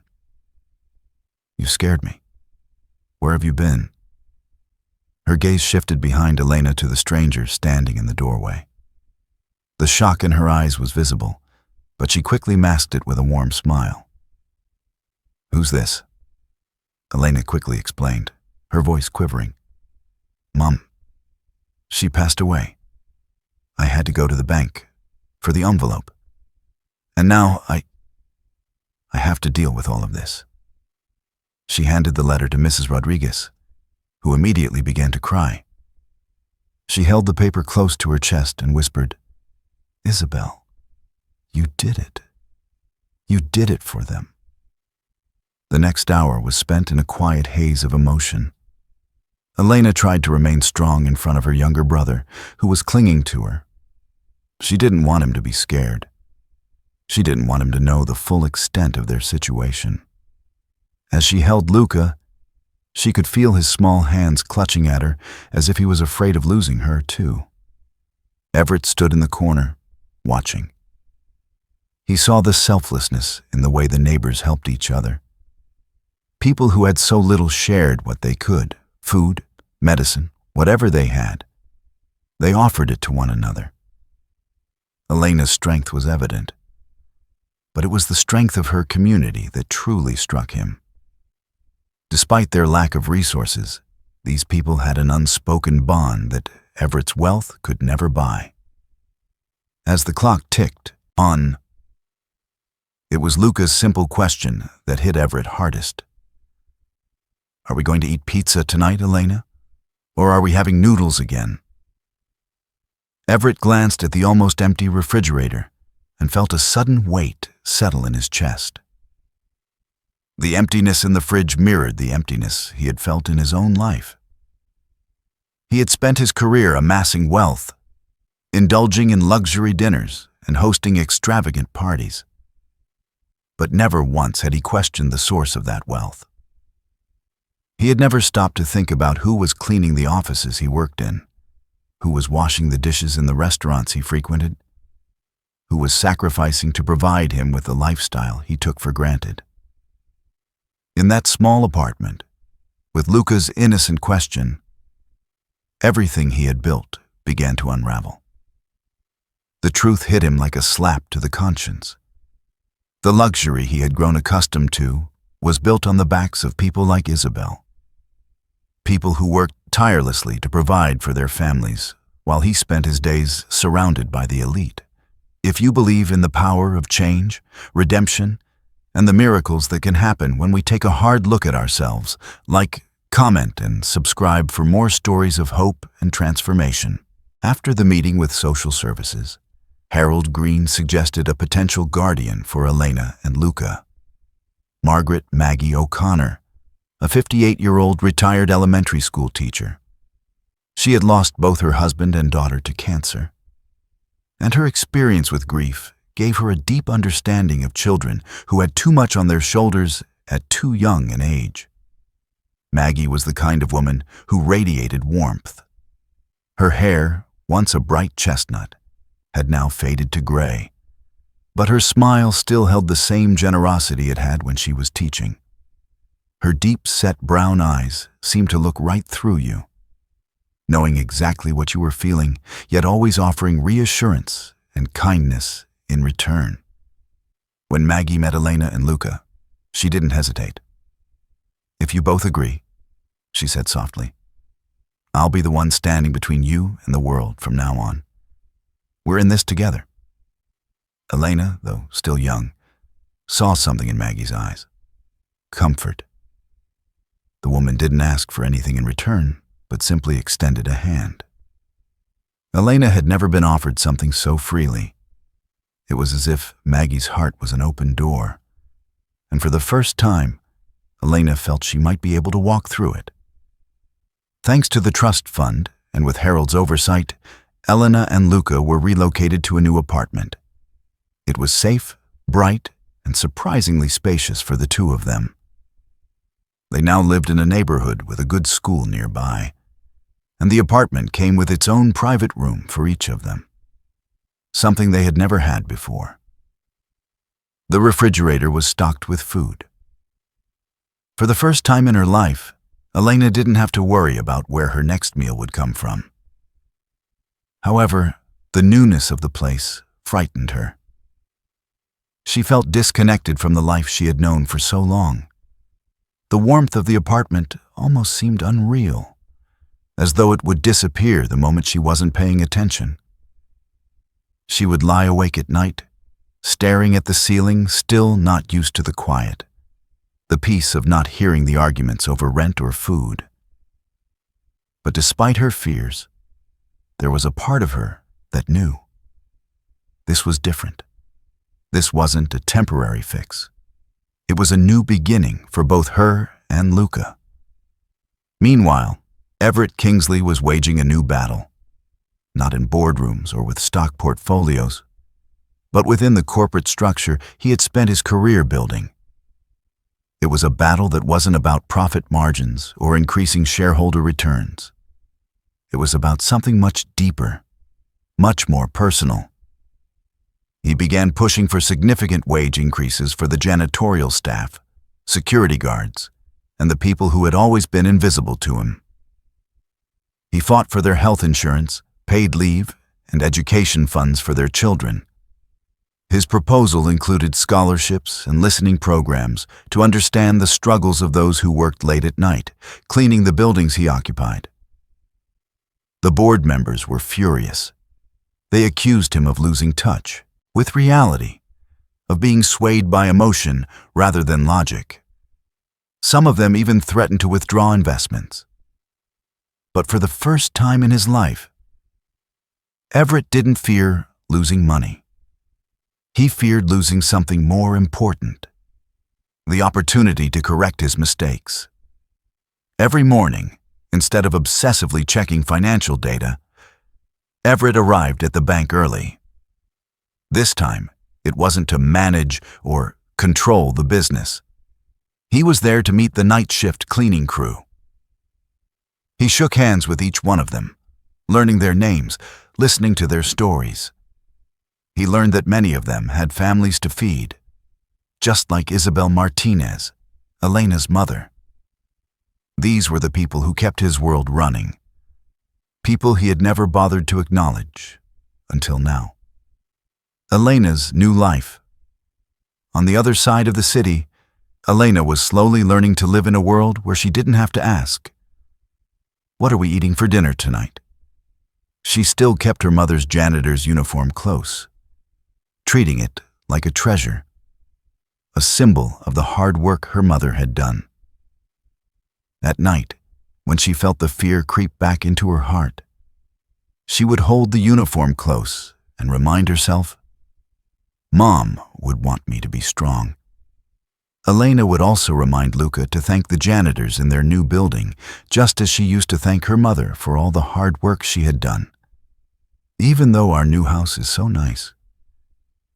"You scared me. Where have you been?" Her gaze shifted behind Elena to the stranger standing in the doorway. The shock in her eyes was visible, but she quickly masked it with a warm smile. "Who's this?" Elena quickly explained, her voice quivering. "Mom. She passed away. I had to go to the bank for the envelope. And now I have to deal with all of this." She handed the letter to Mrs. Rodriguez, who immediately began to cry. She held the paper close to her chest and whispered, "Isabel, you did it. You did it for them." The next hour was spent in a quiet haze of emotion. Elena tried to remain strong in front of her younger brother, who was clinging to her. She didn't want him to be scared. She didn't want him to know the full extent of their situation. As she held Luca, she could feel his small hands clutching at her as if he was afraid of losing her, too. Everett stood in the corner, watching. He saw the selflessness in the way the neighbors helped each other. People who had so little shared what they could, food, medicine, whatever they had. They offered it to one another. Elena's strength was evident, but it was the strength of her community that truly struck him. Despite their lack of resources, these people had an unspoken bond that Everett's wealth could never buy. As the clock ticked on, it was Luca's simple question that hit Everett hardest. "Are we going to eat pizza tonight, Elena? Or are we having noodles again?" Everett glanced at the almost empty refrigerator and felt a sudden weight settle in his chest. The emptiness in the fridge mirrored the emptiness he had felt in his own life. He had spent his career amassing wealth, indulging in luxury dinners and hosting extravagant parties. But never once had he questioned the source of that wealth. He had never stopped to think about who was cleaning the offices he worked in, who was washing the dishes in the restaurants he frequented, who was sacrificing to provide him with the lifestyle he took for granted. In that small apartment, with Luca's innocent question, everything he had built began to unravel. The truth hit him like a slap to the conscience. The luxury he had grown accustomed to was built on the backs of people like Isabel. People who worked tirelessly to provide for their families, while he spent his days surrounded by the elite. If you believe in the power of change, redemption, and the miracles that can happen when we take a hard look at ourselves, like, comment, and subscribe for more stories of hope and transformation. After the meeting with social services, Harold Green suggested a potential guardian for Elena and Luca. Margaret Maggie O'Connor, a 58-year-old retired elementary school teacher. She had lost both her husband and daughter to cancer, and her experience with grief gave her a deep understanding of children who had too much on their shoulders at too young an age. Maggie was the kind of woman who radiated warmth. Her hair, once a bright chestnut, had now faded to gray, but her smile still held the same generosity it had when she was teaching. Her deep-set brown eyes seemed to look right through you, knowing exactly what you were feeling, yet always offering reassurance and kindness in return. When Maggie met Elena and Luca, she didn't hesitate. "If you both agree," she said softly, "I'll be the one standing between you and the world from now on. We're in this together." Elena, though still young, saw something in Maggie's eyes. Comfort. The woman didn't ask for anything in return, but simply extended a hand. Elena had never been offered something so freely. It was as if Maggie's heart was an open door, and for the first time, Elena felt she might be able to walk through it. Thanks to the trust fund, and with Harold's oversight, Elena and Luca were relocated to a new apartment. It was safe, bright, and surprisingly spacious for the two of them. They now lived in a neighborhood with a good school nearby, and the apartment came with its own private room for each of them, something they had never had before. The refrigerator was stocked with food. For the first time in her life, Elena didn't have to worry about where her next meal would come from. However, the newness of the place frightened her. She felt disconnected from the life she had known for so long. The warmth of the apartment almost seemed unreal, as though it would disappear the moment she wasn't paying attention. She would lie awake at night, staring at the ceiling, still not used to the quiet, the peace of not hearing the arguments over rent or food. But despite her fears, there was a part of her that knew. This was different. This wasn't a temporary fix. It was a new beginning for both her and Luca. Meanwhile, Everett Kingsley was waging a new battle, not in boardrooms or with stock portfolios, but within the corporate structure he had spent his career building. It was a battle that wasn't about profit margins or increasing shareholder returns. It was about something much deeper, much more personal. He began pushing for significant wage increases for the janitorial staff, security guards, and the people who had always been invisible to him. He fought for their health insurance, paid leave, and education funds for their children. His proposal included scholarships and listening programs to understand the struggles of those who worked late at night, cleaning the buildings he occupied. The board members were furious. They accused him of losing touch with reality, of being swayed by emotion rather than logic. Some of them even threatened to withdraw investments. But for the first time in his life, Everett didn't fear losing money. He feared losing something more important, the opportunity to correct his mistakes. Every morning, instead of obsessively checking financial data, Everett arrived at the bank early. This time, it wasn't to manage or control the business. He was there to meet the night shift cleaning crew. He shook hands with each one of them, learning their names, listening to their stories. He learned that many of them had families to feed, just like Isabel Martinez, Elena's mother. These were the people who kept his world running, people he had never bothered to acknowledge until now. Elena's new life. On the other side of the city, Elena was slowly learning to live in a world where she didn't have to ask, "What are we eating for dinner tonight?" She still kept her mother's janitor's uniform close, treating it like a treasure, a symbol of the hard work her mother had done. At night, when she felt the fear creep back into her heart, she would hold the uniform close and remind herself, "Mom would want me to be strong." Elena would also remind Luca to thank the janitors in their new building, just as she used to thank her mother for all the hard work she had done. "Even though our new house is so nice,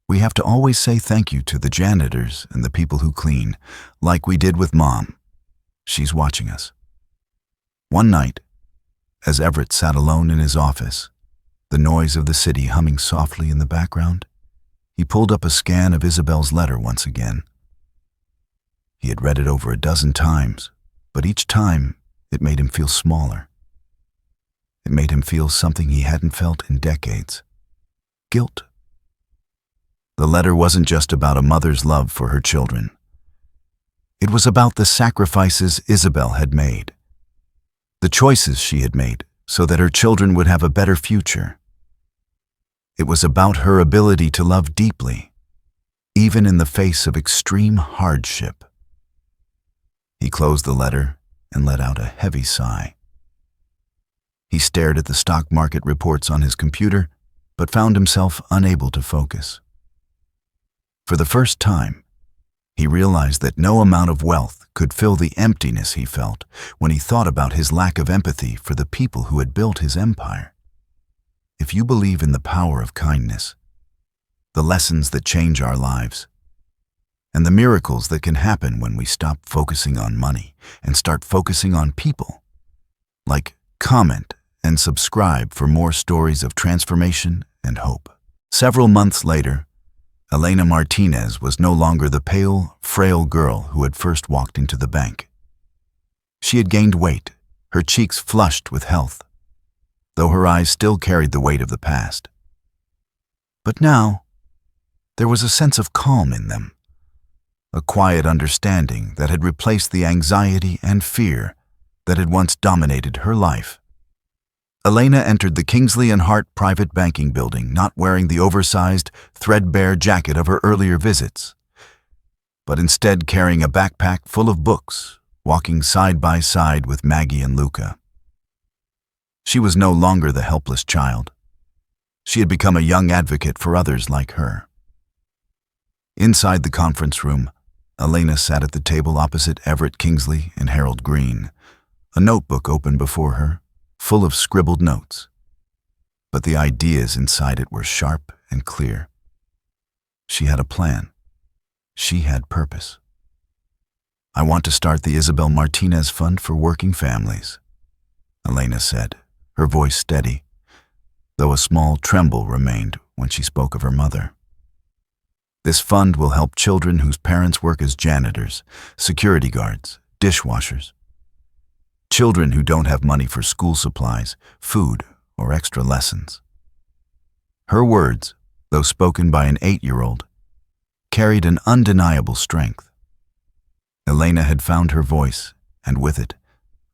we have to always say thank you to the janitors and the people who clean, like we did with Mom. She's watching us." One night, as Everett sat alone in his office, the noise of the city humming softly in the background, he pulled up a scan of Isabel's letter once again. He had read it over a dozen times, but each time it made him feel smaller. It made him feel something he hadn't felt in decades: guilt. The letter wasn't just about a mother's love for her children. It was about the sacrifices Isabel had made, the choices she had made so that her children would have a better future. It was about her ability to love deeply, even in the face of extreme hardship. He closed the letter and let out a heavy sigh. He stared at the stock market reports on his computer, but found himself unable to focus. For the first time, he realized that no amount of wealth could fill the emptiness he felt when he thought about his lack of empathy for the people who had built his empire. If you believe in the power of kindness, the lessons that change our lives, and the miracles that can happen when we stop focusing on money and start focusing on people, like, comment and subscribe for more stories of transformation and hope. Several months later, Elena Martinez was no longer the pale, frail girl who had first walked into the bank. She had gained weight, her cheeks flushed with health, though her eyes still carried the weight of the past. But now, there was a sense of calm in them, a quiet understanding that had replaced the anxiety and fear that had once dominated her life. Elena entered the Kingsley and Hart private banking building not wearing the oversized, threadbare jacket of her earlier visits, but instead carrying a backpack full of books, walking side by side with Maggie and Luca. She was no longer the helpless child. She had become a young advocate for others like her. Inside the conference room, Elena sat at the table opposite Everett Kingsley and Harold Green, a notebook open before her, full of scribbled notes. But the ideas inside it were sharp and clear. She had a plan. She had purpose. "I want to start the Isabel Martinez Fund for Working Families," Elena said, her voice steady, though a small tremble remained when she spoke of her mother. "This fund will help children whose parents work as janitors, security guards, dishwashers. Children who don't have money for school supplies, food, or extra lessons." Her words, though spoken by an 8-year-old, carried an undeniable strength. Elena had found her voice, and with it,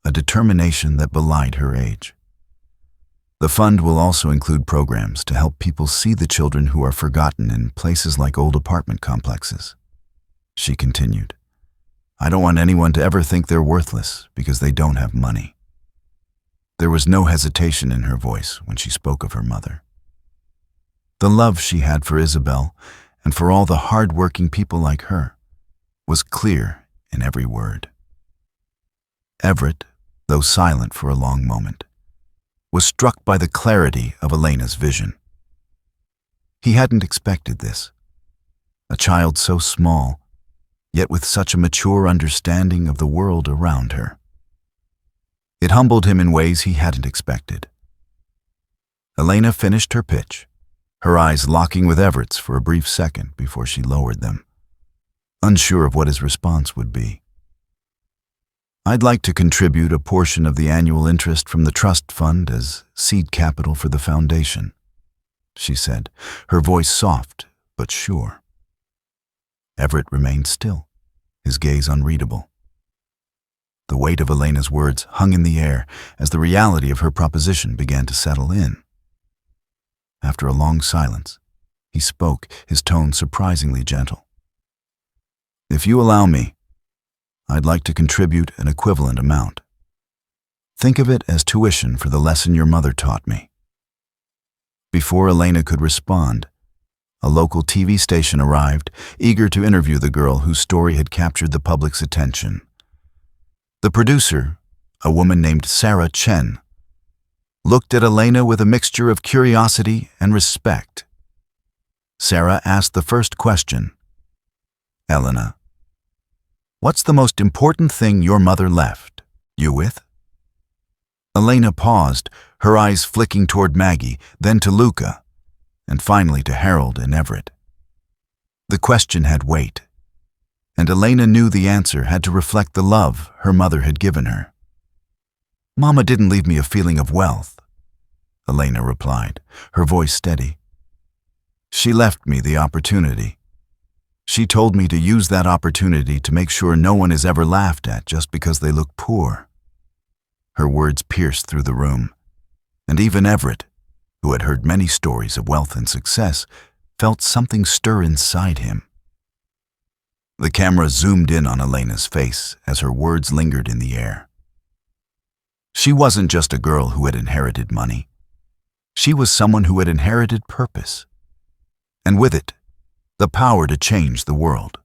a determination that belied her age. "The fund will also include programs to help people see the children who are forgotten in places like old apartment complexes," she continued. "I don't want anyone to ever think they're worthless because they don't have money." There was no hesitation in her voice when she spoke of her mother. The love she had for Isabel and for all the hard-working people like her was clear in every word. Everett, though silent for a long moment, was struck by the clarity of Elena's vision. He hadn't expected this. A child so small, yet with such a mature understanding of the world around her. It humbled him in ways he hadn't expected. Elena finished her pitch, her eyes locking with Everett's for a brief second before she lowered them, unsure of what his response would be. "I'd like to contribute a portion of the annual interest from the trust fund as seed capital for the foundation," she said, her voice soft but sure. Everett remained still, his gaze unreadable. The weight of Elena's words hung in the air as the reality of her proposition began to settle in. After a long silence, he spoke, his tone surprisingly gentle. "If you allow me, I'd like to contribute an equivalent amount. Think of it as tuition for the lesson your mother taught me." Before Elena could respond, a local TV station arrived, eager to interview the girl whose story had captured the public's attention. The producer, a woman named Sarah Chen, looked at Elena with a mixture of curiosity and respect. Sarah asked the first question. "Elena, what's the most important thing your mother left you with?" Elena paused, her eyes flicking toward Maggie, then to Luca, and finally to Harold and Everett. The question had weight, and Elena knew the answer had to reflect the love her mother had given her. "Mama didn't leave me a feeling of wealth," Elena replied, her voice steady. "She left me the opportunity. She told me to use that opportunity to make sure no one is ever laughed at just because they look poor." Her words pierced through the room, and even Everett, who had heard many stories of wealth and success, felt something stir inside him. The camera zoomed in on Elena's face as her words lingered in the air. She wasn't just a girl who had inherited money. She was someone who had inherited purpose, and with it, the power to change the world.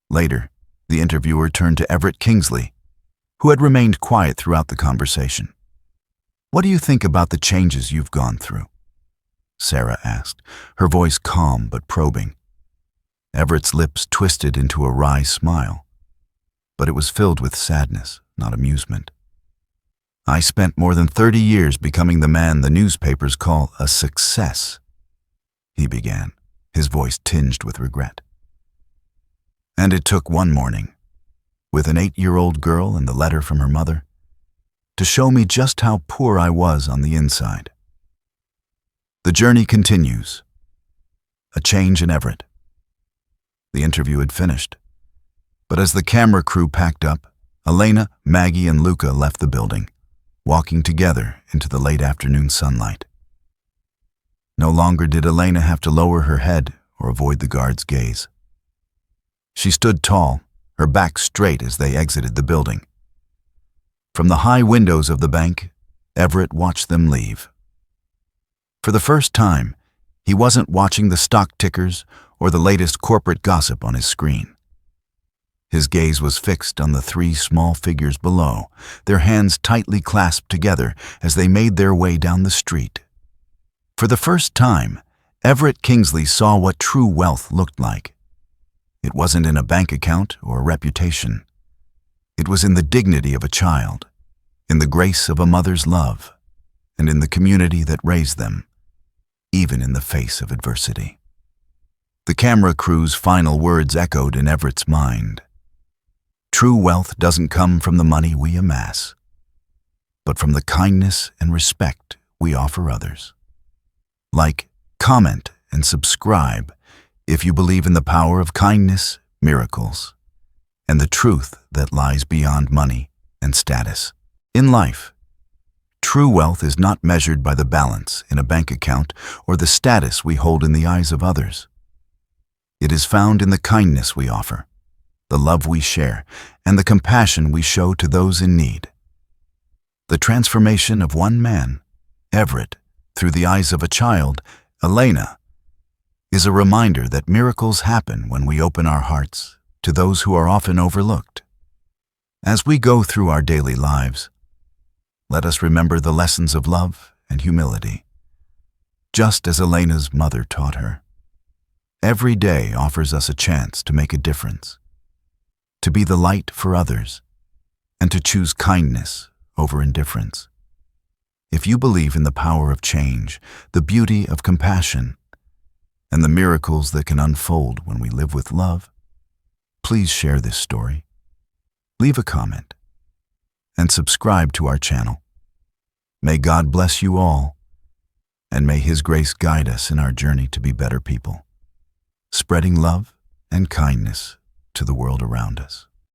Later, the interviewer turned to Everett Kingsley, who had remained quiet throughout the conversation. "What do you think about the changes you've gone through?" Sarah asked, her voice calm but probing. Everett's lips twisted into a wry smile, but it was filled with sadness, not amusement. "I spent more than 30 years becoming the man the newspapers call a success," he began, his voice tinged with regret. "And it took one morning, with an 8-year-old girl and the letter from her mother, to show me just how poor I was on the inside. The journey continues. A change in Everett." The interview had finished, but as the camera crew packed up, Elena, Maggie, and Luca left the building, walking together into the late afternoon sunlight. No longer did Elena have to lower her head or avoid the guard's gaze. She stood tall, her back straight as they exited the building. From the high windows of the bank, Everett watched them leave. For the first time, he wasn't watching the stock tickers or the latest corporate gossip on his screen. His gaze was fixed on the three small figures below, their hands tightly clasped together as they made their way down the street. For the first time, Everett Kingsley saw what true wealth looked like. It wasn't in a bank account or a reputation. It was in the dignity of a child, in the grace of a mother's love, and in the community that raised them, even in the face of adversity. The camera crew's final words echoed in Everett's mind. True wealth doesn't come from the money we amass, but from the kindness and respect we offer others. Like, comment, and subscribe if you believe in the power of kindness, miracles, and the truth that lies beyond money and status. In life, true wealth is not measured by the balance in a bank account or the status we hold in the eyes of others. It is found in the kindness we offer, the love we share, and the compassion we show to those in need. The transformation of one man, Everett, through the eyes of a child, Elena, is a reminder that miracles happen when we open our hearts to those who are often overlooked. As we go through our daily lives, let us remember the lessons of love and humility, just as Elena's mother taught her. Every day offers us a chance to make a difference, to be the light for others, and to choose kindness over indifference. If you believe in the power of change, the beauty of compassion, and the miracles that can unfold when we live with love, please share this story, leave a comment, and subscribe to our channel. May God bless you all, and may His grace guide us in our journey to be better people, spreading love and kindness to the world around us.